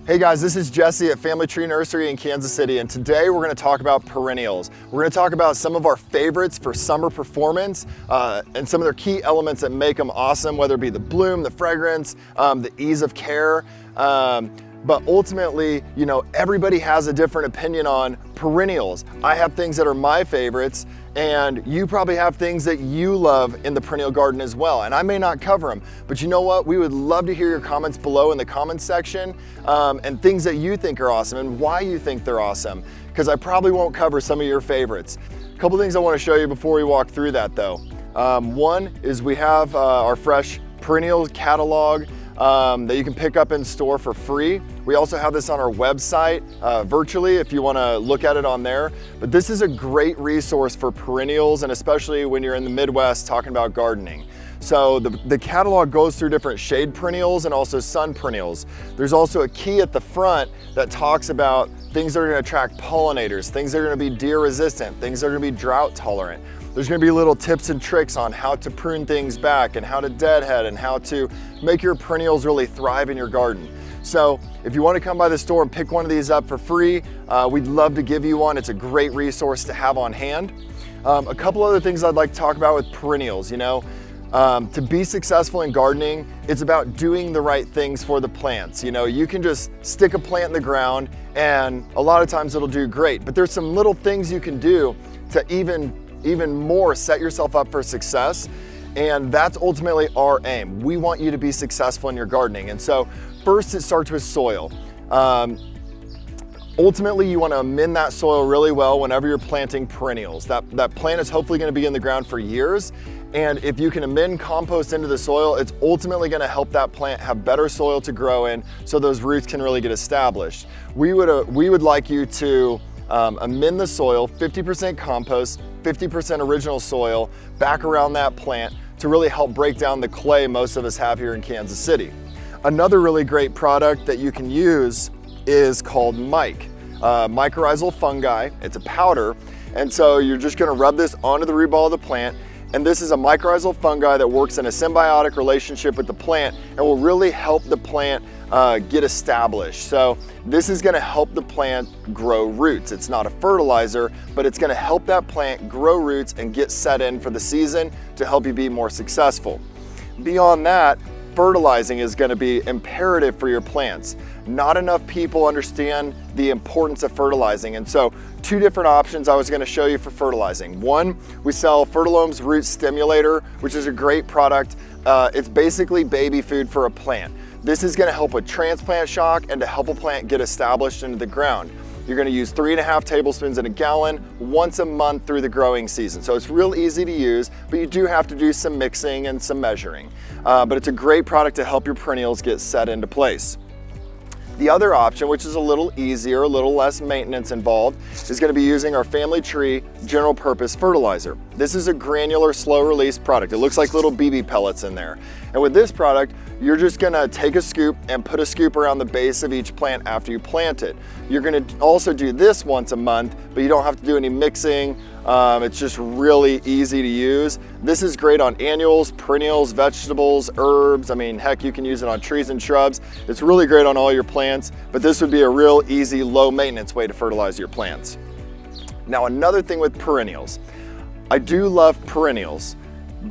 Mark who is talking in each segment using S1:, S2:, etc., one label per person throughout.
S1: Hey guys, this is Jesse at Family Tree Nursery in Kansas City, and today we're going to talk about perennials. We're going to talk about some of our favorites for summer performance and some of their key elements that make them awesome, whether it be the bloom, the fragrance, the ease of care. But ultimately, you know, everybody has a different opinion on perennials. I have things that are my favorites, and you probably have things that you love in the perennial garden as well. And I may not cover them, but you know what? We would love to hear your comments below in the comments section and things that you think are awesome and why you think they're awesome, because I probably won't cover some of your favorites. A couple things I want to show you before we walk through that though. One is we have our fresh Perennial Catalog that you can pick up in store for free. We also have this on our website virtually if you want to look at it on there. But this is a great resource for perennials, and especially when you're in the Midwest talking about gardening. So the catalog goes through different shade perennials and also sun perennials. There's also a key at the front that talks about things that are going to attract pollinators, things that are going to be deer resistant, things that are going to be drought tolerant. There's going to be little tips and tricks on how to prune things back and how to deadhead and how to make your perennials really thrive in your garden. So if you want to come by the store and pick one of these up for free, we'd love to give you one. It's a great resource to have on hand. A couple other things I'd like to talk about with perennials. You know, to be successful in gardening, it's about doing the right things for the plants. You know, you can just stick a plant in the ground and a lot of times it'll do great, but there's some little things you can do to even more set yourself up for success. And that's ultimately our aim. We want you to be successful in your gardening. And so first it starts with soil. Ultimately, you want to amend that soil really well whenever you're planting perennials. That plant is hopefully going to be in the ground for years. And if you can amend compost into the soil, it's ultimately going to help that plant have better soil to grow in so those roots can really get established. We would like you to amend the soil, 50% compost, 50% original soil back around that plant to really help break down the clay most of us have here in Kansas City. Another really great product that you can use is called mycorrhizal fungi. It's a powder, and so you're just going to rub this onto the root ball of the plant. And this is a mycorrhizal fungi that works in a symbiotic relationship with the plant and will really help the plant get established. So this is going to help the plant grow roots. It's not a fertilizer, but it's going to help that plant grow roots and get set in for the season to help you be more successful. Beyond that, fertilizing is going to be imperative for your plants. Not enough people understand the importance of fertilizing, and so two different options I was going to show you for fertilizing. One, we sell Fertilome's Root Stimulator, which is a great product. It's basically baby food for a plant. This is going to help with transplant shock and to help a plant get established into the ground. You're going to use 3.5 tablespoons in a gallon once a month through the growing season. So it's real easy to use, but you do have to do some mixing and some measuring. But it's a great product to help your perennials get set into place. The other option, which is a little easier, a little less maintenance involved, is going to be using our Family Tree General Purpose Fertilizer. This is a granular, slow release product. It looks like little BB pellets in there. And with this product, you're just going to take a scoop and put a scoop around the base of each plant after you plant it. You're going to also do this once a month, but you don't have to do any mixing. It's just really easy to use. This is great on annuals, perennials, vegetables, herbs. I mean, heck, you can use it on trees and shrubs. It's really great on all your plants, but this would be a real easy, low maintenance way to fertilize your plants. Now, another thing with perennials, I do love perennials,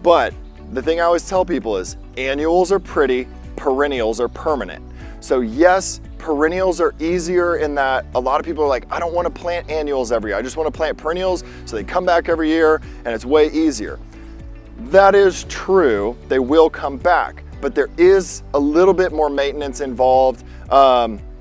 S1: but the thing I always tell people is annuals are pretty, perennials are permanent. So yes, perennials are easier in that a lot of people are like, I don't want to plant annuals every year. I just want to plant perennials so they come back every year and it's way easier. That is true, they will come back, but there is a little bit more maintenance involved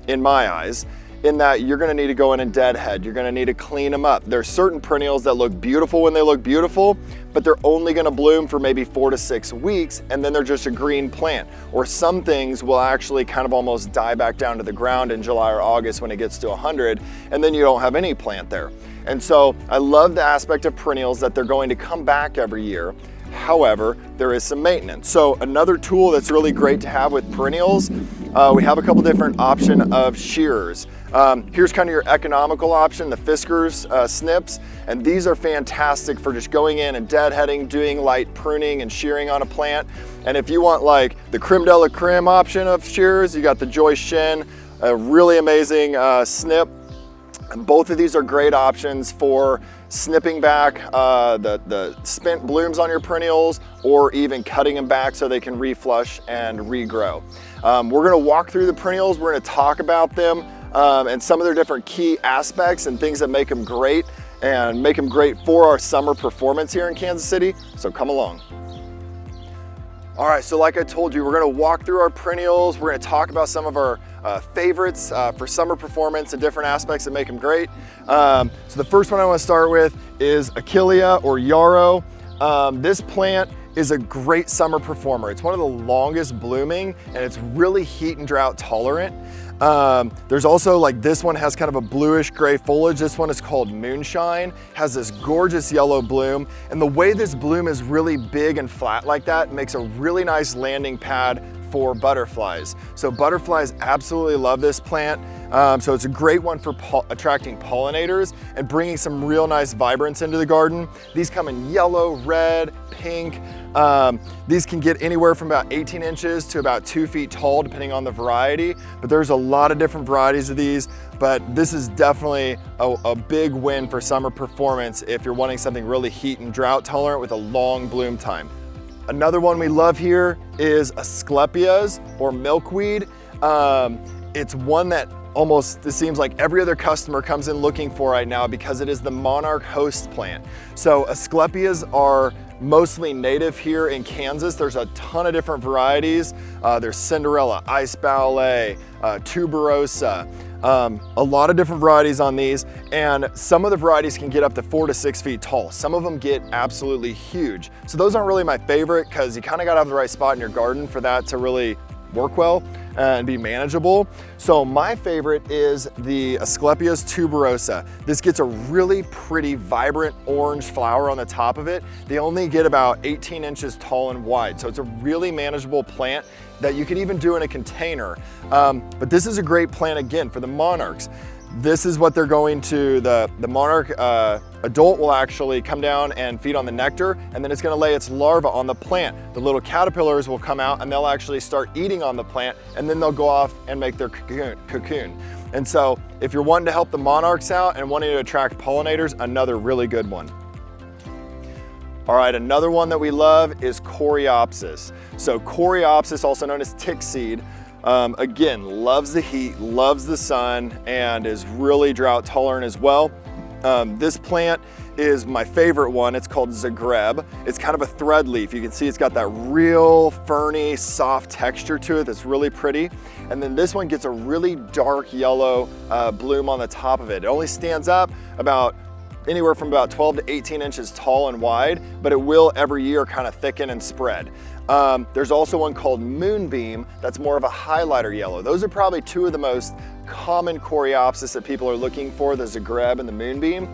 S1: in my eyes, in that you're going to need to go in and deadhead. You're going to need to clean them up. There's certain perennials that look beautiful when they look beautiful, but they're only going to bloom for maybe 4 to 6 weeks, and then they're just a green plant. Or some things will actually kind of almost die back down to the ground in July or August when it gets to 100, and then you don't have any plant there. And so I love the aspect of perennials that they're going to come back every year. However, there is some maintenance. So another tool that's really great to have with perennials, we have a couple different options of shearers. Here's kind of your economical option, the Fiskars snips, and these are fantastic for just going in and deadheading, doing light pruning and shearing on a plant. And if you want like the creme de la creme option of shearers, you got the Joyce Shin a really amazing snip. And both of these are great options for snipping back the spent blooms on your perennials, or even cutting them back so they can reflush and regrow. We're gonna walk through the perennials, we're gonna talk about them and some of their different key aspects and things that make them great and make them great for our summer performance here in Kansas City, so come along. All right, so like I told you, we're gonna walk through our perennials, we're gonna talk about some of our favorites for summer performance and different aspects that make them great. So the first one I wanna start with is Achillea or Yarrow. This plant is a great summer performer. It's one of the longest blooming and it's really heat and drought tolerant. There's also, like, this one has kind of a bluish gray foliage. This one is called Moonshine, has this gorgeous yellow bloom. And the way this bloom is really big and flat like that makes a really nice landing pad for butterflies. So butterflies absolutely love this plant. So it's a great one for attracting pollinators and bringing some real nice vibrance into the garden. These come in yellow, red, pink. These can get anywhere from about 18 inches to about 2 feet tall, depending on the variety. But there's a lot of different varieties of these, but this is definitely a big win for summer performance if you're wanting something really heat and drought tolerant with a long bloom time. Another one we love here is Asclepias or Milkweed. It's one that almost, it seems like every other customer comes in looking for right now because it is the monarch host plant. So Asclepias are mostly native here in Kansas. There's a ton of different varieties. There's Cinderella, Ice Ballet, Tuberosa, a lot of different varieties on these, and some of the varieties can get up to 4 to 6 feet tall. Some of them get absolutely huge. So those aren't really my favorite because you kind of got to have the right spot in your garden for that to really work well and be manageable. So my favorite is the Asclepias tuberosa. This gets a really pretty vibrant orange flower on the top of it. They only get about 18 inches tall and wide. So it's a really manageable plant that you could even do in a container. But this is a great plant again for the monarchs. This is what they're going to, the monarch adult will actually come down and feed on the nectar, and then it's gonna lay its larva on the plant. The little caterpillars will come out and they'll actually start eating on the plant, and then they'll go off and make their cocoon. And so if you're wanting to help the monarchs out and wanting to attract pollinators, another really good one. All right, another one that we love is Coreopsis. So Coreopsis, also known as Tickseed, again, loves the heat, loves the sun, and is really drought tolerant as well. This plant is my favorite one. It's called Zagreb. It's kind of a thread leaf. You can see it's got that real ferny, soft texture to it that's really pretty. And then this one gets a really dark yellow bloom on the top of it. It only stands up about anywhere from about 12 to 18 inches tall and wide, but it will every year kind of thicken and spread. There's also one called Moonbeam that's more of a highlighter yellow. Those are probably two of the most common Coreopsis that people are looking for, the Zagreb and the Moonbeam.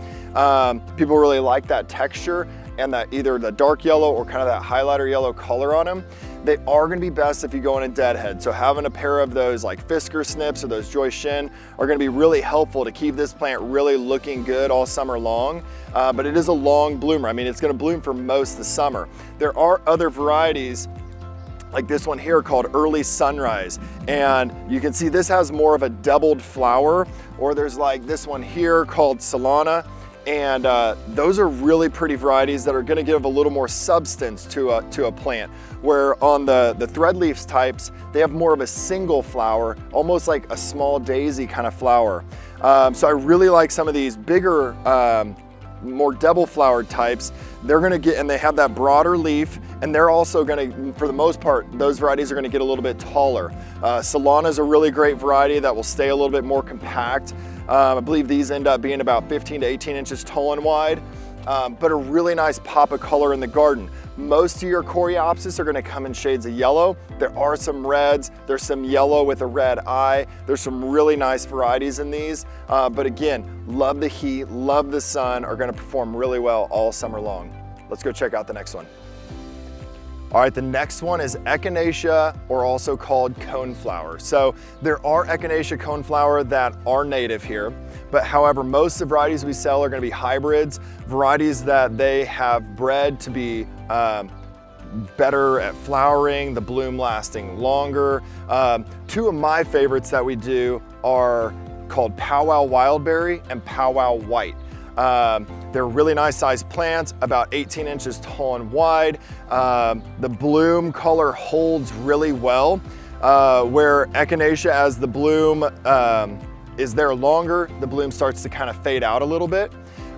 S1: People really like that texture and that either the dark yellow or kind of that highlighter yellow color on them. They are gonna be best if you go in a deadhead. So having a pair of those like Fisker snips or those Joy Shin are gonna be really helpful to keep this plant really looking good all summer long. But it is a long bloomer. I mean, it's gonna bloom for most of the summer. There are other varieties like this one here called Early Sunrise. And you can see this has more of a doubled flower, or there's like this one here called Solana. And those are really pretty varieties that are gonna give a little more substance to a plant. Where on the thread leaves types, they have more of a single flower, almost like a small daisy kind of flower. So I really like some of these bigger, more double flowered types. They're gonna get, and they have that broader leaf, and they're also gonna, for the most part, those varieties are gonna get a little bit taller. Solana is a really great variety that will stay a little bit more compact. I believe these end up being about 15 to 18 inches tall and wide, but a really nice pop of color in the garden. Most of your Coreopsis are gonna come in shades of yellow. There are some reds, there's some yellow with a red eye. There's some really nice varieties in these, but again, love the heat, love the sun, are gonna perform really well all summer long. Let's go check out the next one. All right, the next one is Echinacea, or also called coneflower. So there are Echinacea coneflower that are native here, but however, most of the varieties we sell are gonna be hybrids, varieties that they have bred to be better at flowering, the bloom lasting longer. Two of my favorites that we do are called Powwow Wildberry and Powwow White. They're really nice sized plants, about 18 inches tall and wide. The bloom color holds really well, where Echinacea, as the bloom is there longer, the bloom starts to kind of fade out a little bit.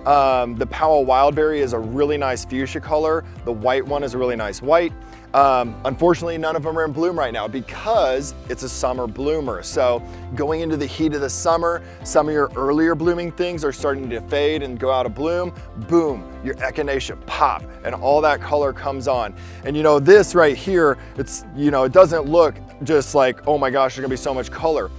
S1: The Powwow Wildberry is a really nice fuchsia color. The white one is a really nice white. Unfortunately, none of them are in bloom right now because it's a summer bloomer. So going into the heat of the summer, some of your earlier blooming things are starting to fade and go out of bloom. Boom, your Echinacea pop and all that color comes on. And you know, this right here, it's, you know, it doesn't look just like, oh my gosh, there's gonna be so much color.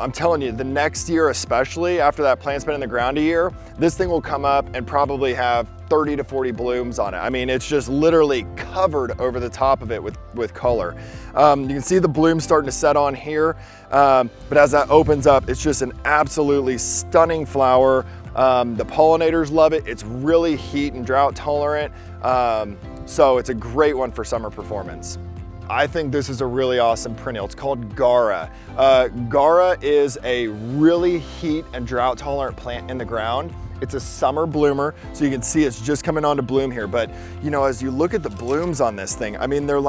S1: I'm telling you, the next year, especially after that plant's been in the ground a year, this thing will come up and probably have 30 to 40 blooms on it. I mean, it's just literally covered over the top of it with color. You can see the bloom starting to set on here, but as that opens up, it's just an absolutely stunning flower. The pollinators love it. It's really heat and drought tolerant, so it's a great one for summer performance. I think this is a really awesome perennial. It's called Guara. Guara is a really heat and drought tolerant plant in the ground. It's a summer bloomer, so you can see it's just coming on to bloom here. But you know, as you look at the blooms on this thing, I mean, they're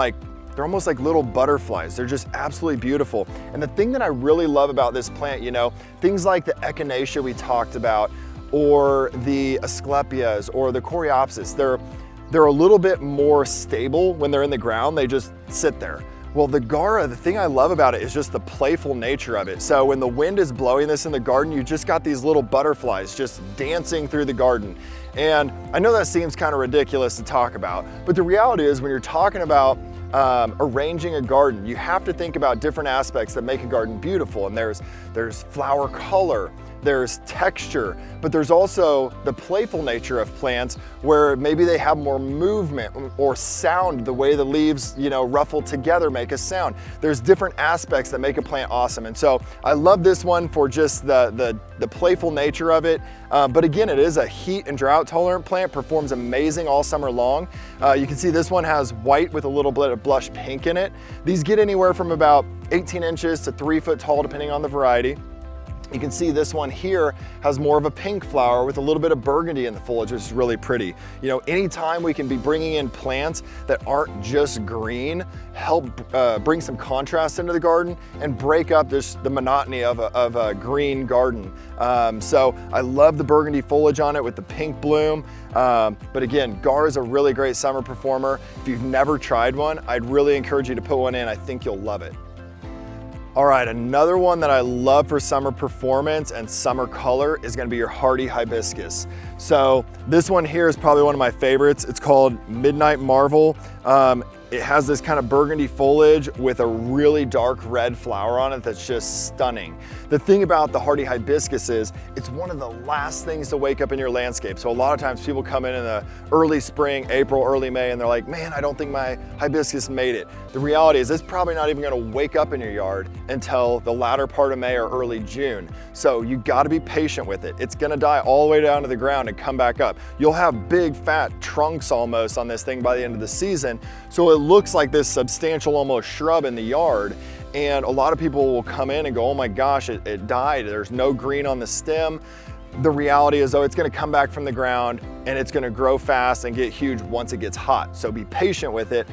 S1: almost like little butterflies. They're just absolutely beautiful. And the thing that I really love about this plant, you know, things like the Echinacea we talked about, or the Asclepias, or the Coreopsis, they're a little bit more stable when they're in the ground. They just sit there. Well, the Guara, the thing I love about it is just the playful nature of it. So when the wind is blowing this in the garden, you just got these little butterflies just dancing through the garden. And I know that seems kind of ridiculous to talk about, but the reality is when you're talking about arranging a garden, you have to think about different aspects that make a garden beautiful. And there's flower color, there's texture, but there's also the playful nature of plants where maybe they have more movement or sound, the way the leaves, you know, ruffle together make a sound. There's different aspects that make a plant awesome. And so I love this one for just the playful nature of it. But again, it is a heat and drought tolerant plant, performs amazing all summer long. You can see this one has white with a little bit of blush pink in it. These get anywhere from about 18 inches to 3 foot tall, depending on the variety. You can see this one here has more of a pink flower with a little bit of burgundy in the foliage, which is really pretty. You know, anytime we can be bringing in plants that aren't just green, help bring some contrast into the garden and break up the monotony of a green garden. So I love the burgundy foliage on it with the pink bloom. But again, Guara is a really great summer performer. If you've never tried one, I'd really encourage you to put one in. I think you'll love it. All right, another one that I love for summer performance and summer color is gonna be your hardy hibiscus. So this one here is probably one of my favorites. It's called Midnight Marvel. It has this kind of burgundy foliage with a really dark red flower on it that's just stunning. The thing about the hardy hibiscus is it's one of the last things to wake up in your landscape. So a lot of times people come in the early spring, April, early May, and they're like, man, I don't think my hibiscus made it. The reality is it's probably not even gonna wake up in your yard until the latter part of May or early June. So you gotta be patient with it. It's gonna die all the way down to the ground and come back up. You'll have big fat trunks almost on this thing by the end of the season. So it looks like this substantial almost shrub in the yard. And a lot of people will come in and go, oh my gosh, it died. There's no green on the stem. The reality is though, it's gonna come back from the ground and it's gonna grow fast and get huge once it gets hot. So be patient with it.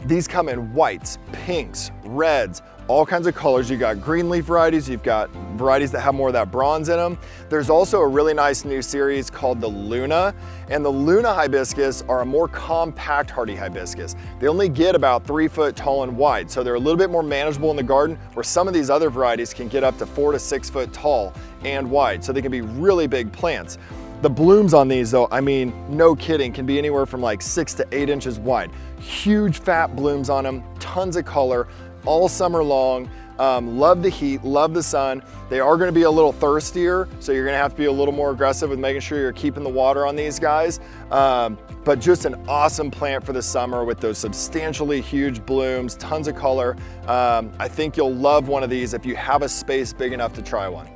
S1: These come in whites, pinks, reds, all kinds of colors. You've got green leaf varieties, you've got varieties that have more of that bronze in them. There's also a really nice new series called the Luna, and the Luna hibiscus are a more compact hardy hibiscus. They only get about 3 foot tall and wide, so they're a little bit more manageable in the garden, where some of these other varieties can get up to 4 to 6 foot tall and wide, so they can be really big plants. The blooms on these though, I mean, no kidding, can be anywhere from like 6 to 8 inches wide. Huge fat blooms on them, tons of color, all summer long. Love the heat, love the sun. They are gonna be a little thirstier, so you're gonna have to be a little more aggressive with making sure you're keeping the water on these guys. But just an awesome plant for the summer with those substantially huge blooms, tons of color. I think you'll love one of these if you have a space big enough to try one.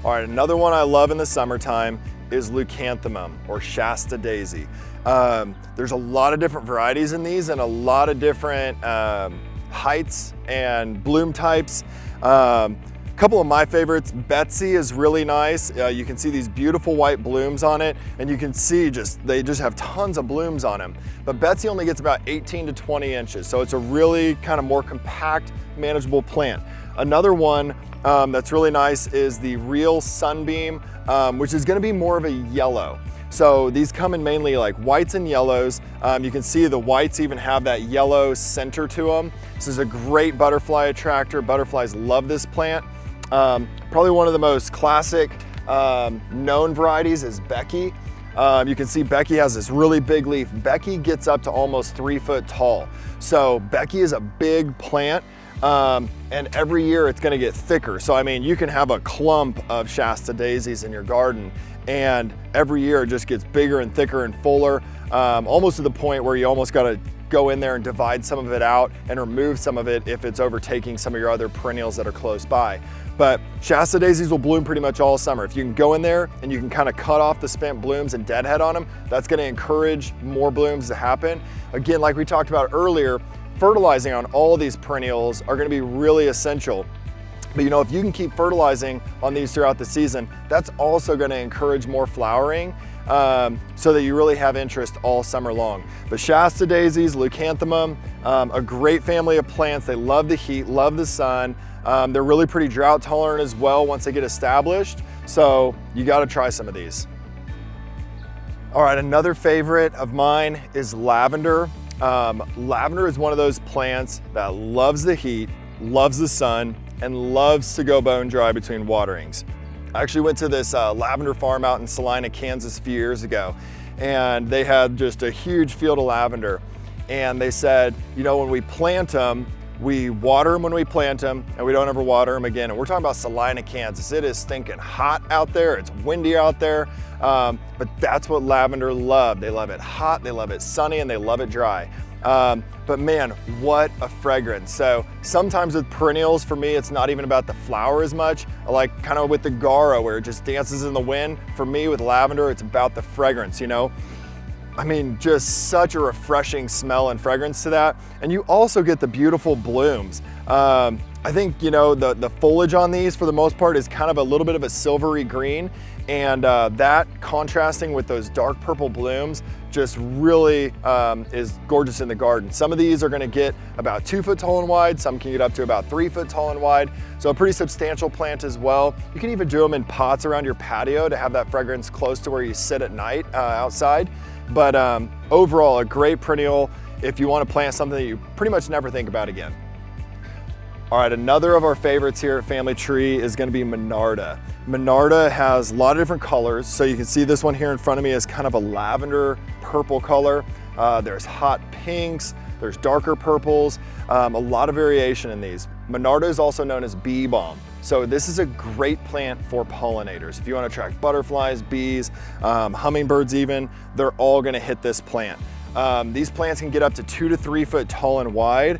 S1: All right, another one I love in the summertime is Leucanthemum, or Shasta daisy. There's a lot of different varieties in these and a lot of different heights and bloom types. Couple of my favorites, Betsy is really nice. You can see these beautiful white blooms on it, and you can see they just have tons of blooms on them. But Betsy only gets about 18 to 20 inches, so it's a really kind of more compact, manageable plant. Another one that's really nice is the Real Sunbeam, which is gonna be more of a yellow. So these come in mainly like whites and yellows. You can see the whites even have that yellow center to them. This is a great butterfly attractor. Butterflies love this plant. Probably one of the most classic known varieties is Becky. You can see Becky has this really big leaf. Becky gets up to almost 3 foot tall. So Becky is a big plant, and every year it's gonna get thicker. So I mean, you can have a clump of Shasta daisies in your garden, and every year it just gets bigger and thicker and fuller, almost to the point where you almost gotta go in there and divide some of it out and remove some of it if it's overtaking some of your other perennials that are close by. But Shasta daisies will bloom pretty much all summer. If you can go in there and you can kind of cut off the spent blooms and deadhead on them, that's gonna encourage more blooms to happen. Again, like we talked about earlier, fertilizing on all of these perennials are gonna be really essential. But you know, if you can keep fertilizing on these throughout the season, that's also gonna encourage more flowering, so that you really have interest all summer long. But Shasta daisies, Leucanthemum, a great family of plants. They love the heat, love the sun. They're really pretty drought tolerant as well once they get established. So you gotta try some of these. All right, another favorite of mine is lavender. Lavender is one of those plants that loves the heat, loves the sun, and loves to go bone dry between waterings. I actually went to this lavender farm out in Salina, Kansas a few years ago, and they had just a huge field of lavender. And they said, you know, when we plant them, we water them when we plant them, and we don't ever water them again. And we're talking about Salina, Kansas. It is stinking hot out there. It's windy out there, but that's what lavender love. They love it hot, they love it sunny, and they love it dry. But man, what a fragrance. So sometimes with perennials, for me, it's not even about the flower as much. I like kind of with the Guara where it just dances in the wind. For me with lavender, it's about the fragrance, you know? I mean, just such a refreshing smell and fragrance to that. And you also get the beautiful blooms. I think, you know, the foliage on these for the most part is kind of a little bit of a silvery green, and that contrasting with those dark purple blooms just really is gorgeous in the garden. Some of these are gonna get about 2 foot tall and wide, some can get up to about 3 foot tall and wide, so a pretty substantial plant as well. You can even do them in pots around your patio to have that fragrance close to where you sit at night outside. But overall, a great perennial if you wanna plant something that you pretty much never think about again. All right, another of our favorites here at Family Tree is gonna be Monarda. Monarda has a lot of different colors. So you can see this one here in front of me is kind of a lavender purple color. There's hot pinks, there's darker purples, a lot of variation in these. Monarda is also known as Beebalm. So this is a great plant for pollinators. If you want to attract butterflies, bees, hummingbirds even, they're all gonna hit this plant. These plants can get up to 2 to 3 foot tall and wide.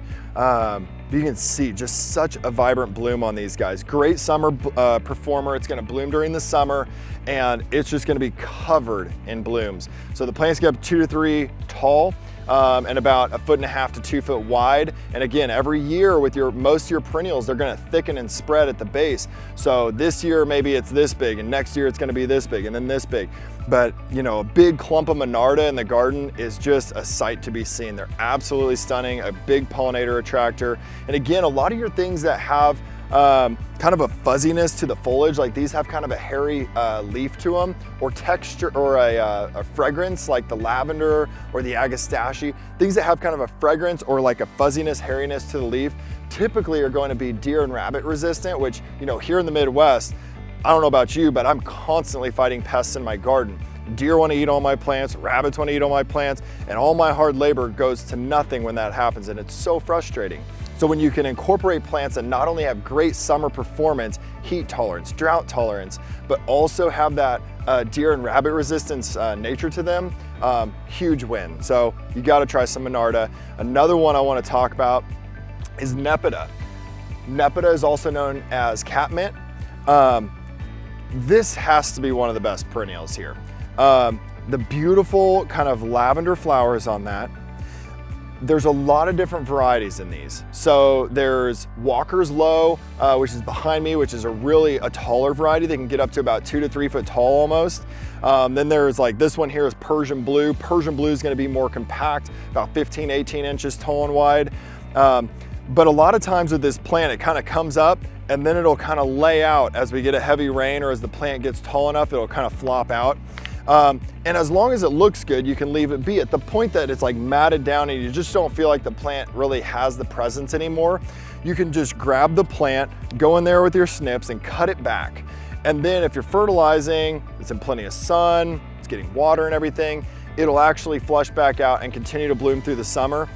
S1: You can see just such a vibrant bloom on these guys. Great summer performer. It's gonna bloom during the summer, and it's just gonna be covered in blooms. So the plants get up 2 to 3 tall, and about 1.5 to 2 foot wide. And again, every year with most of your perennials, they're gonna thicken and spread at the base. So this year, maybe it's this big, and next year it's gonna be this big, and then this big. But you know, a big clump of Monarda in the garden is just a sight to be seen. They're absolutely stunning, a big pollinator attractor. And again, a lot of your things that have kind of a fuzziness to the foliage, like these have kind of a hairy leaf to them, or texture, or a fragrance like the lavender or the agastache. Things that have kind of a fragrance or like a fuzziness, hairiness to the leaf, typically are going to be deer and rabbit resistant, which, you know, here in the Midwest, I don't know about you, but I'm constantly fighting pests in my garden. Deer want to eat all my plants, rabbits want to eat all my plants, and all my hard labor goes to nothing when that happens, and it's so frustrating. So when you can incorporate plants that not only have great summer performance, heat tolerance, drought tolerance, but also have that deer and rabbit resistance nature to them, huge win. So you got to try some Monarda. Another one I want to talk about is Nepeta. Nepeta is also known as Catmint. This has to be one of the best perennials here. The beautiful kind of lavender flowers on that. There's a lot of different varieties in these. So there's Walker's Low, which is behind me, which is a taller variety. They can get up to about 2 to 3 foot tall almost. Then there's like this one here is Persian Blue. Persian Blue is gonna be more compact, about 15, 18 inches tall and wide. But a lot of times with this plant, it kind of comes up and then it'll kind of lay out as we get a heavy rain or as the plant gets tall enough, it'll kind of flop out. And as long as it looks good, you can leave it be. At the point that it's like matted down and you just don't feel like the plant really has the presence anymore, you can just grab the plant, go in there with your snips and cut it back. And then if you're fertilizing, it's in plenty of sun, it's getting water and everything, it'll actually flush back out and continue to bloom through the summer.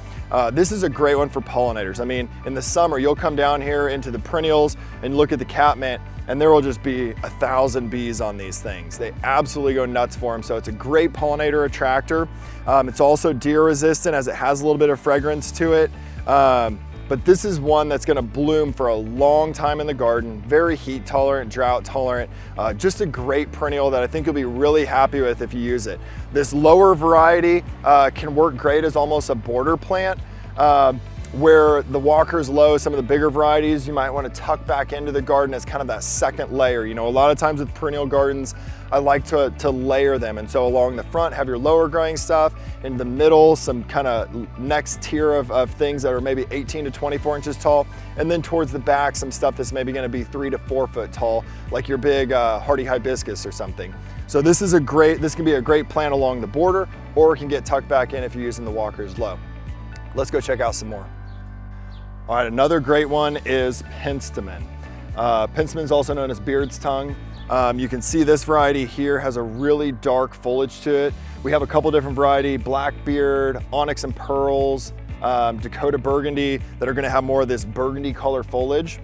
S1: This is a great one for pollinators. I mean, in the summer, you'll come down here into the perennials and look at the catmint, and there will just be 1,000 bees on these things. They absolutely go nuts for them. So it's a great pollinator attractor. It's also deer resistant as it has a little bit of fragrance to it. But this is one that's gonna bloom for a long time in the garden, very heat tolerant, drought tolerant, just a great perennial that I think you'll be really happy with if you use it. This lower variety can work great as almost a border plant, where the Walker's Low, some of the bigger varieties, you might want to tuck back into the garden as kind of that second layer. You know, a lot of times with perennial gardens, I like to layer them. And so along the front, have your lower growing stuff. In the middle, some kind of next tier of things that are maybe 18 to 24 inches tall. And then towards the back, some stuff that's maybe going to be 3 to 4 foot tall, like your big hardy hibiscus or something. So this can be a great plant along the border, or it can get tucked back in if you're using the Walker's Low. Let's go check out some more. All right, another great one is Penstemon. Penstemon is also known as Beardtongue. You can see this variety here has a really dark foliage to it. We have a couple different varieties, Blackbeard, Onyx and Pearls, Dakota Burgundy, that are gonna have more of this burgundy color foliage.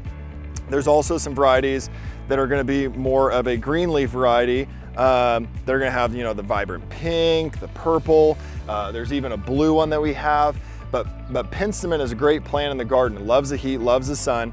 S1: There's also some varieties that are gonna be more of a green leaf variety. They're gonna have, you know, the vibrant pink, the purple. There's even a blue one that we have. But Penstemon is a great plant in the garden. It loves the heat, loves the sun.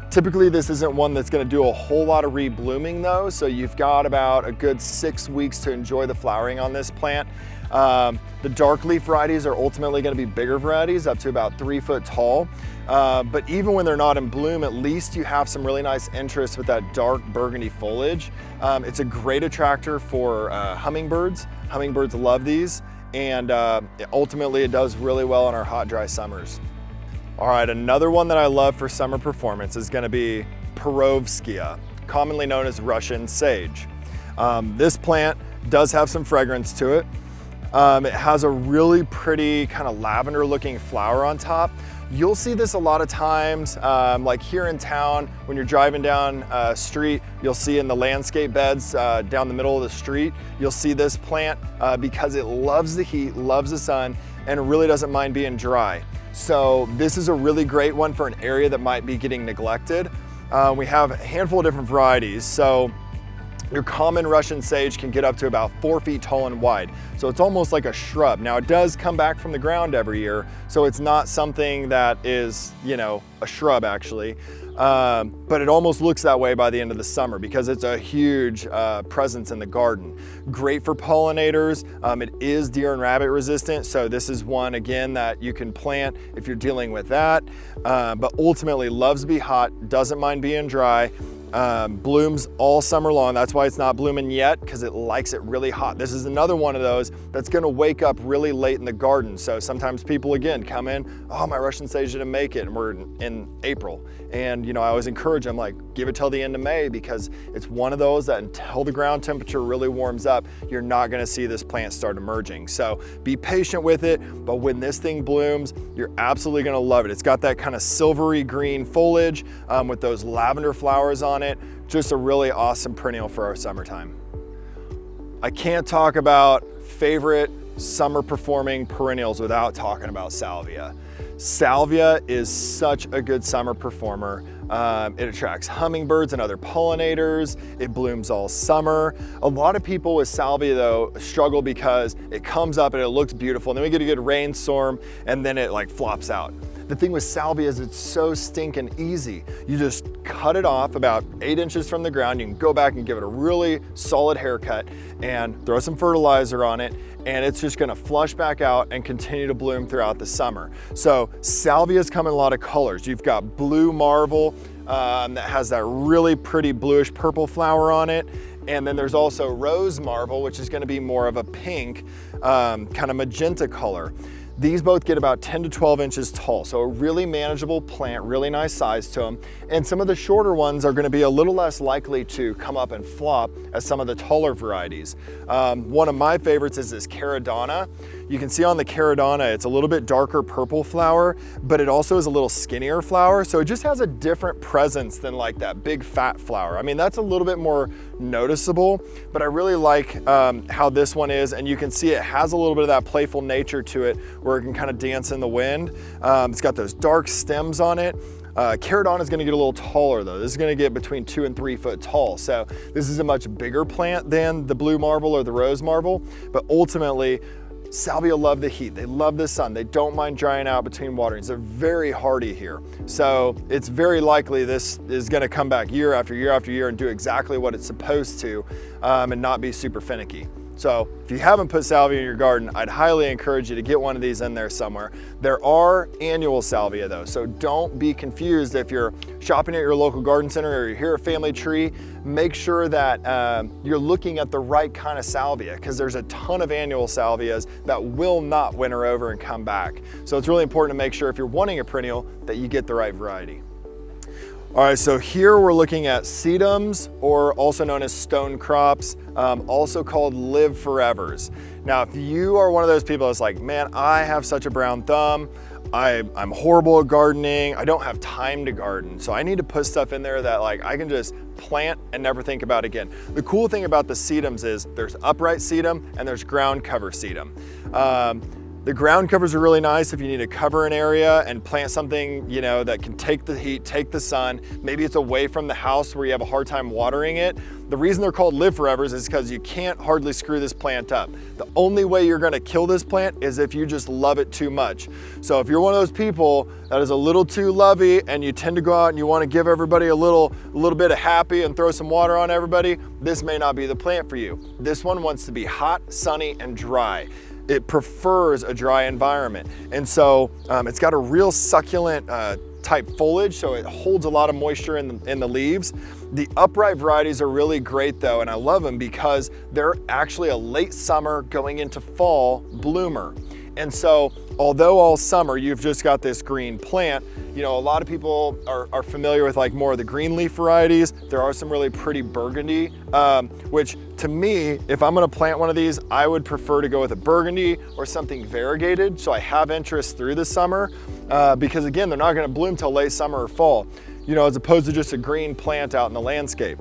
S1: Typically this isn't one that's gonna do a whole lot of reblooming though, so you've got about a good 6 weeks to enjoy the flowering on this plant. The dark leaf varieties are ultimately gonna be bigger varieties, up to about 3 foot tall. But even when they're not in bloom, at least you have some really nice interest with that dark burgundy foliage. It's a great attractor for hummingbirds. Hummingbirds love these. And ultimately it does really well in our hot, dry summers. All right, another one that I love for summer performance is gonna be Perovskia, commonly known as Russian sage. This plant does have some fragrance to it. It has a really pretty kind of lavender looking flower on top. You'll see this a lot of times, like here in town, when you're driving down a street, you'll see in the landscape beds down the middle of the street, you'll see this plant because it loves the heat, loves the sun, and it really doesn't mind being dry. So this is a really great one for an area that might be getting neglected. We have a handful of different varieties. So your common Russian sage can get up to about 4 feet tall and wide. So it's almost like a shrub. Now it does come back from the ground every year, so it's not something that is, you know, a shrub actually. But it almost looks that way by the end of the summer because it's a huge presence in the garden. Great for pollinators. It is deer and rabbit resistant, so this is one again that you can plant if you're dealing with that. But ultimately loves to be hot, doesn't mind being dry. Blooms all summer long. That's why it's not blooming yet, because it likes it really hot. This is another one of those that's gonna wake up really late in the garden. So sometimes people again come in, oh, my Russian sage didn't make it, and we're in April. And you know, I always encourage them, like, give it till the end of May, because it's one of those that until the ground temperature really warms up, you're not gonna see this plant start emerging. So be patient with it, but when this thing blooms, you're absolutely gonna love it. It's got that kind of silvery green foliage with those lavender flowers on it. Just a really awesome perennial for our summertime. I can't talk about favorite summer performing perennials without talking about Salvia. Salvia is such a good summer performer. It attracts hummingbirds and other pollinators. It blooms all summer. A lot of people with Salvia though struggle because it comes up and it looks beautiful, and then we get a good rainstorm and then it like flops out. The thing with salvia is it's so stinking easy. You just cut it off about 8 inches from the ground. You can go back and give it a really solid haircut and throw some fertilizer on it, and it's just gonna flush back out and continue to bloom throughout the summer. So salvias come in a lot of colors. You've got blue marble that has that really pretty bluish purple flower on it. And then there's also rose marble, which is gonna be more of a pink, kind of magenta color. These both get about 10 to 12 inches tall, so a really manageable plant, really nice size to them. And some of the shorter ones are gonna be a little less likely to come up and flop as some of the taller varieties. One of my favorites is this Caradonna. You can see on the Caradonna, it's a little bit darker purple flower, but it also is a little skinnier flower, so it just has a different presence than like that big fat flower. I mean, that's a little bit more noticeable, but I really like how this one is, and you can see it has a little bit of that playful nature to it where it can kind of dance in the wind. It's got those dark stems on it. Caradonna is gonna get a little taller though. This is gonna get between 2 and 3 foot tall. So this is a much bigger plant than the blue marble or the rose marble, but ultimately, salvia love the heat, they love the sun, they don't mind drying out between waterings. They're very hardy here. So it's very likely this is gonna come back year after year after year and do exactly what it's supposed to and not be super finicky. So if you haven't put salvia in your garden, I'd highly encourage you to get one of these in there somewhere. There are annual salvia though, so don't be confused if you're shopping at your local garden center or you're here at Family Tree. Make sure that you're looking at the right kind of salvia, because there's a ton of annual salvias that will not winter over and come back. So it's really important to make sure if you're wanting a perennial that you get the right variety. All right, so here we're looking at sedums, or also known as stonecrops, also called live forevers. Now, if you are one of those people that's like, man, I have such a brown thumb, I'm horrible at gardening, I don't have time to garden, so I need to put stuff in there that like I can just plant and never think about again. The cool thing about the sedums is there's upright sedum and there's ground cover sedum. The ground covers are really nice if you need to cover an area and plant something, you know, that can take the heat, take the sun. Maybe it's away from the house where you have a hard time watering it. The reason they're called live forevers is because you can't hardly screw this plant up. The only way you're gonna kill this plant is if you just love it too much. So if you're one of those people that is a little too lovey and you tend to go out and you wanna give everybody a little bit of happy and throw some water on everybody, this may not be the plant for you. This one wants to be hot, sunny, and dry. It prefers a dry environment. And so it's got a real succulent type foliage, so it holds a lot of moisture in the leaves. The upright varieties are really great though, and I love them because they're actually a late summer going into fall bloomer. And so although all summer you've just got this green plant, you know, a lot of people are familiar with like more of the green leaf varieties. There are some really pretty burgundy, which to me, if I'm gonna plant one of these, I would prefer to go with a burgundy or something variegated, so I have interest through the summer, because again, they're not gonna bloom till late summer or fall, you know, as opposed to just a green plant out in the landscape.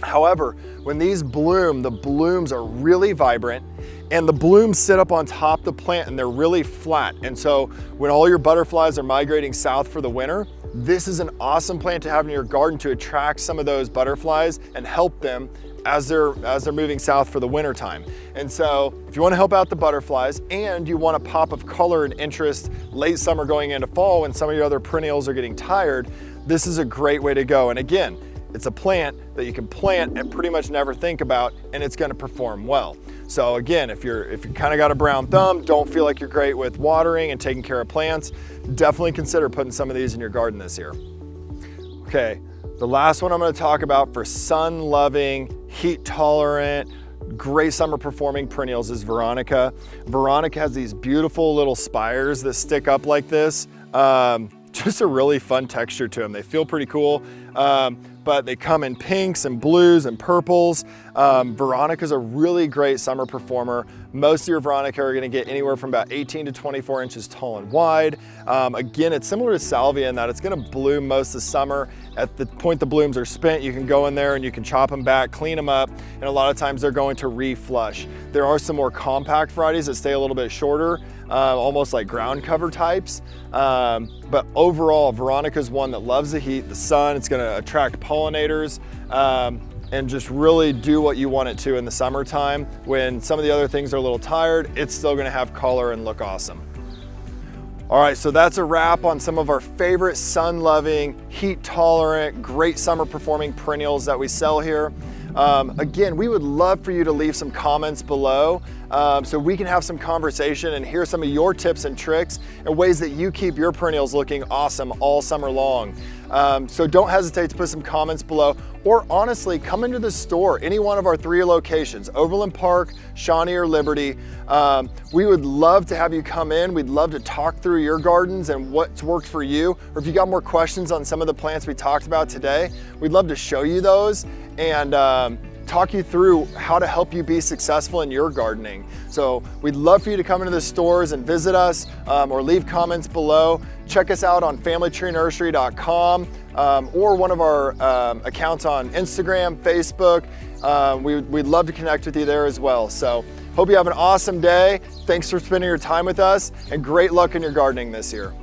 S1: However, when these bloom, the blooms are really vibrant and the blooms sit up on top of the plant and they're really flat. And so when all your butterflies are migrating south for the winter, this is an awesome plant to have in your garden to attract some of those butterflies and help them as they're moving south for the winter time. And so if you want to help out the butterflies and you want a pop of color and interest late summer going into fall when some of your other perennials are getting tired, this is a great way to go. And again, it's a plant that you can plant and pretty much never think about, and it's gonna perform well. So again, if you kind of got a brown thumb, don't feel like you're great with watering and taking care of plants, definitely consider putting some of these in your garden this year. Okay, the last one I'm gonna talk about for sun-loving, heat-tolerant, great summer performing perennials is Veronica. Veronica has these beautiful little spires that stick up like this. Just a really fun texture to them. They feel pretty cool. But they come in pinks and blues and purples. Veronica's a really great summer performer. Most of your Veronica are gonna get anywhere from about 18 to 24 inches tall and wide. Again, it's similar to Salvia in that it's gonna bloom most of the summer. At the point the blooms are spent, you can go in there and you can chop them back, clean them up, and a lot of times they're going to reflush. There are some more compact varieties that stay a little bit shorter, almost like ground cover types. But overall, Veronica's one that loves the heat, the sun. It's gonna attract pollinators and just really do what you want it to in the summertime. When some of the other things are a little tired, it's still gonna have color and look awesome. All right, so that's a wrap on some of our favorite sun-loving, heat-tolerant, great summer-performing perennials that we sell here. Again, we would love for you to leave some comments below so we can have some conversation and hear some of your tips and tricks and ways that you keep your perennials looking awesome all summer long. So don't hesitate to put some comments below, or honestly, come into the store, any one of our 3 locations, Overland Park, Shawnee, or Liberty. We would love to have you come in. We'd love to talk through your gardens and what's worked for you, or if you got more questions on some of the plants we talked about today, we'd love to show you those and talk you through how to help you be successful in your gardening. So we'd love for you to come into the stores and visit us or leave comments below. Check us out on familytreenursery.com or one of our accounts on Instagram, Facebook. We'd love to connect with you there as well. So hope you have an awesome day. Thanks for spending your time with us, and great luck in your gardening this year.